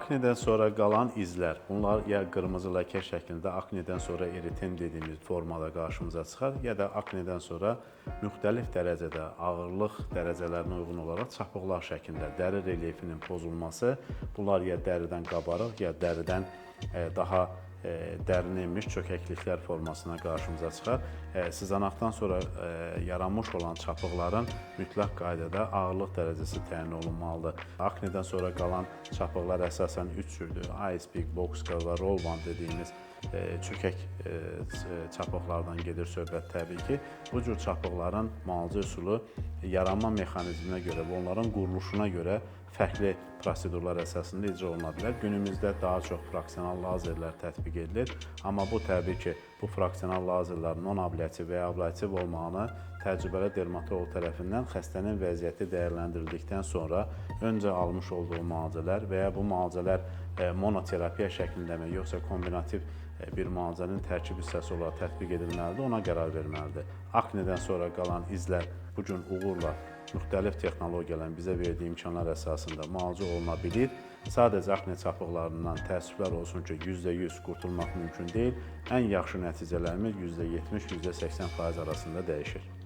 Aknedən sonra qalan izlər, bunlar ya qırmızı ləkə şəklində aknedən sonra eritem dediyimiz formada qarşımıza çıxar, ya da aknedən sonra müxtəlif dərəcədə ağırlıq dərəcələrinə uyğun olaraq çapıqlar şəklində dəri relyefinin pozulması, bunlar ya dəridən qabarıq, ya dəridən daha dərinə enmiş çökəkliklər formasına qarşımıza çıxar. Sızanaqdan sonra yaranmış olan çapıqların mütləq qaydada ağırlıq dərəcəsi təyin olunmalıdır. Aknedən sonra qalan çapıqlar əsasən 3 cürdür. Icepick, boxcar və rollback dediyimiz çökək çapıqlardan gedir söhbət təbii ki. Bu cür çapıqların müalicə üsulu yaranma mexanizminə görə və onların quruluşuna görə fərqli prosedurlar əsasında icra oluna bilər. Günümüzdə daha çox fraksional lazerlər tətbiq edilir. Amma bu təbii ki, bu fraksional lazerlər non-ablativ və ya ablativ olmağını təcrübəli dermatoloq tərəfindən xəstənin vəziyyəti dəyərləndirildikdən sonra öncə almış olduğu müalicələr və ya bu müalicələr monoterapiya şəklindəmi, yoxsa kombinativ bir müalicənin tərkib hissəsi olaraq tətbiq edilməlidir, ona qərar verməlidir. Aknedən sonra qalan izlər bu gün uğurla müxtəlif texnologiyaların bizə verdiyi imkanlar əsasında müalicə oluna bilir. Sadəcə akne çapıqlarından təəssüflər olsun ki, %100 qurtulmaq mümkün deyil. Ən yaxşı nəticələrimiz %70-%80% arasında dəyişir.